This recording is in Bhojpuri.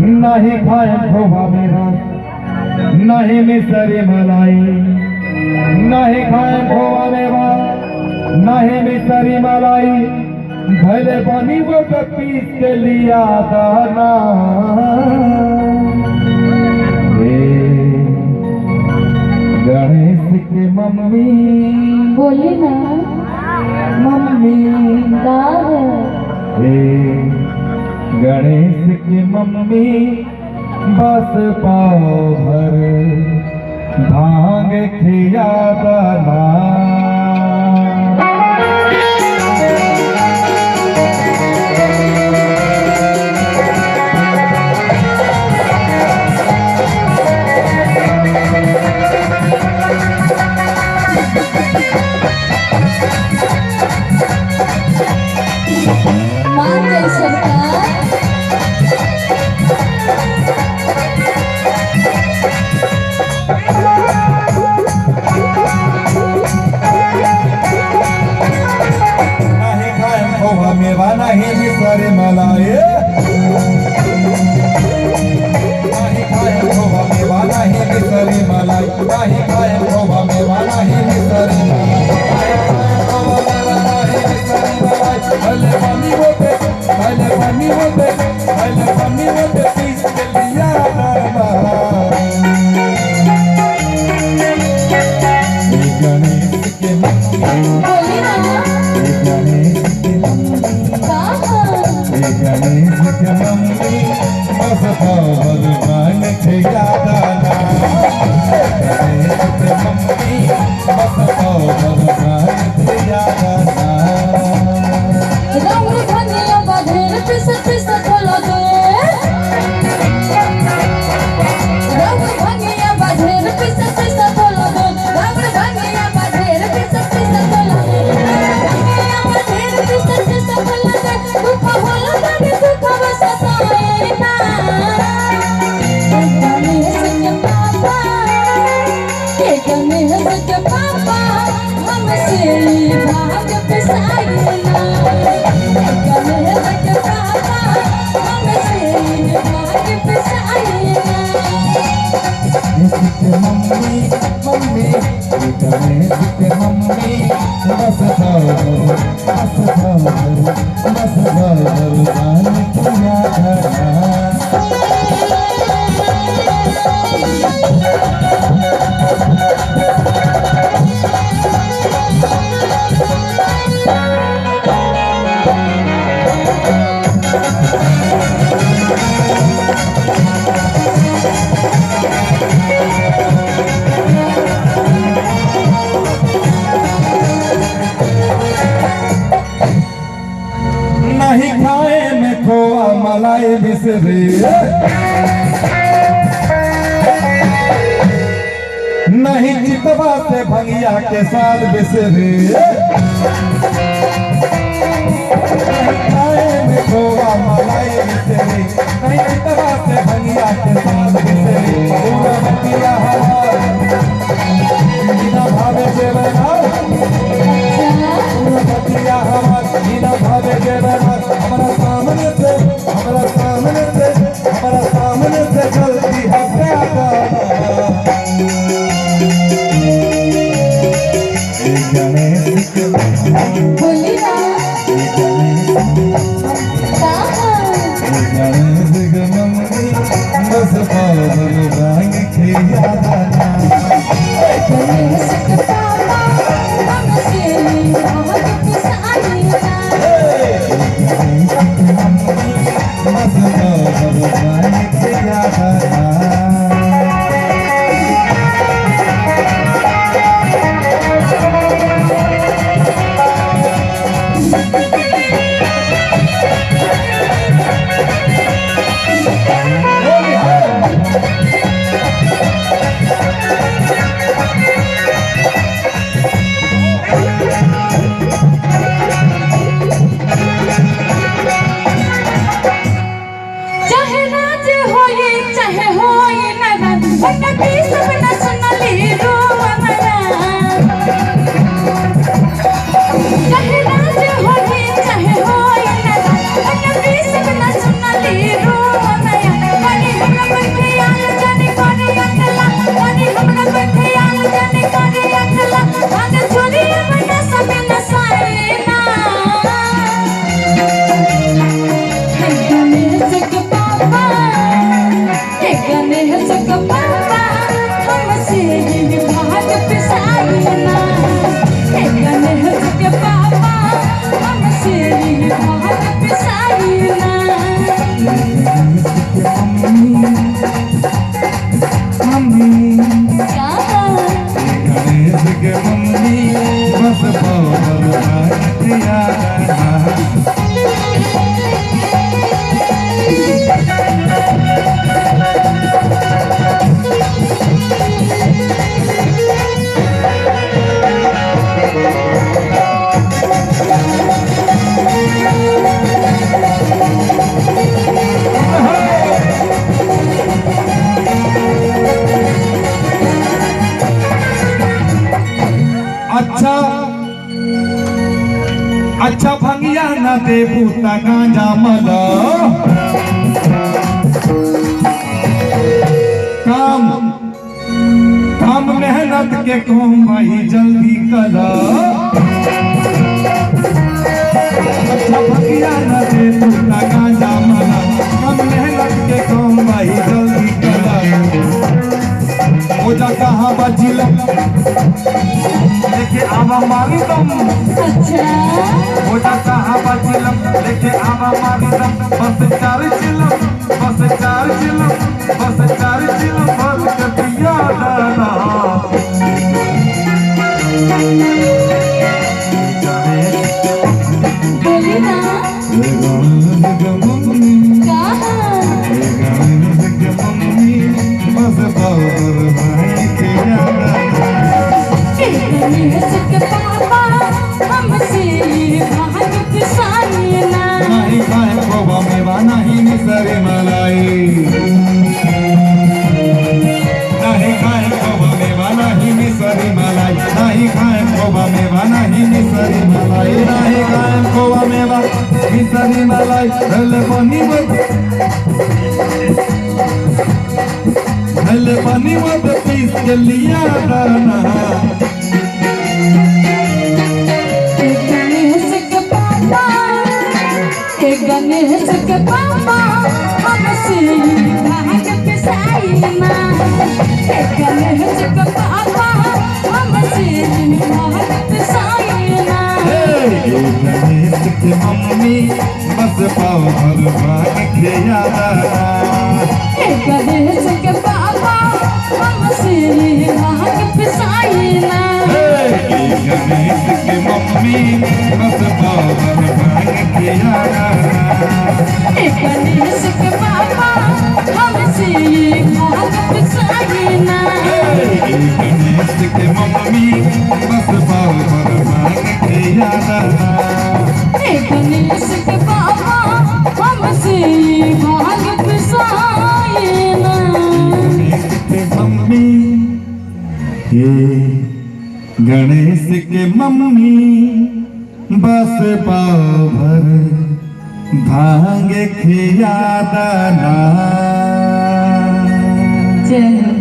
नहीं खाए खोवा मेरा, नहीं मिसरी मलाई, नहीं खाए खोवा मेरा, नहीं मिसरी मलाई, भले पानी वो पीस के लिया दाना। गणेश की मम्मी बोली ना मम्मी का है गणेश की मम्मी बस पाव भर भांग खिया दाना। माँ कैसे नहीं खाए खोवा मेवा, नहीं मिसरी मलाई, नहीं खाए खोवा मेवा, नहीं मिसरी मलाई, नहीं खाए खोवा मेवा, नहीं मिसरी मलाई, भले पानी होते, भले पानी होते, भले पानी होते पीस के लिया दाना। गणेश के बोली ना गणेश के का है गणेश के मम्मी बस पावर मान खिया दाना। गणेश के मम्मी बस पावर मान खिया दाना। रंग धनिया बधेर पिस पिस खोलो दे रंग धनिया बधेर पिस पिस खोलो दे रंग धनिया बधेर पिस पिस खोलो दे धनिया बधेर पिस पिस खोलो दे दुख होला दे दुख बसताए ना गणेश के पापा हमसे भाग पिसाई ना गणेश के पापा हमसे भाग पिसाई ना। गणेश के मम्मी मम्मी गणेश के मम्मी बस पावर मान खिया दाना। नहीं खाए में खोआ मलाई बिसरे, नहीं चितवा से भंगिया के साथ बिसरे। नहीं खाए में खोआ मलाई बिसरे, नहीं चितवा से भंगिया के साथ बिसरे। पूरा बतिया हमार बिना भावे जेवनार, पूरा बतिया हमार बिना भावे जेवनार। हमारा सामने से जल्दी हटा दाना। गणेश के बोली ना का है गणेश के मम्मी बस पावर भांग खिया दाना। गणेश के पापा हमसे भाग पिसाई ना गणेश के मम्मी बस पावर भांग खिया दाना। दे बूता गांजा मला काम काम मेहनत के कौम भाई जल्दी कला अच्छा भगिया न दे बूता गांजा मला काम मेहनत के कौम भाई जल्दी कला मुझा कहाँ बजिलम लेके आवा मारी दम अच्छा मुझा कहाँ बजिलम लेके आवा मारी दम बस चार चिलम भर के पिया डाला बोली ना नहीं खाए खोबा मेवा नहीं मिसरी मलाई नहीं खाए खोबा मेवा नहीं मिसरी मलाई नहीं खाए खोबा मेवा नहीं मिसरी मलाई नहीं खाए खोबा मेवा मिसरी मलाई हले पानी मत पीस के लिया दाना गणेश के पापा हमसे भाग पिसाई माँ गणेश के पापा हमसे भाग पिसाई माँ गणेश की मम्मी बस पाव भर भाग के यादा गणेश के पापा हमसे भाग पिसाई माँ गणेश की मम्मी बस पाव भर भाग के यादा गणेश के पापा हमसे भाग पिसाई माँ गणेश की मम्मी बस पाव भर भाग के यादा गणेश के पापा हमसे भाग पिसाई माँ गणेश के मम्मी बस पाव भर भांग खिया दाना जय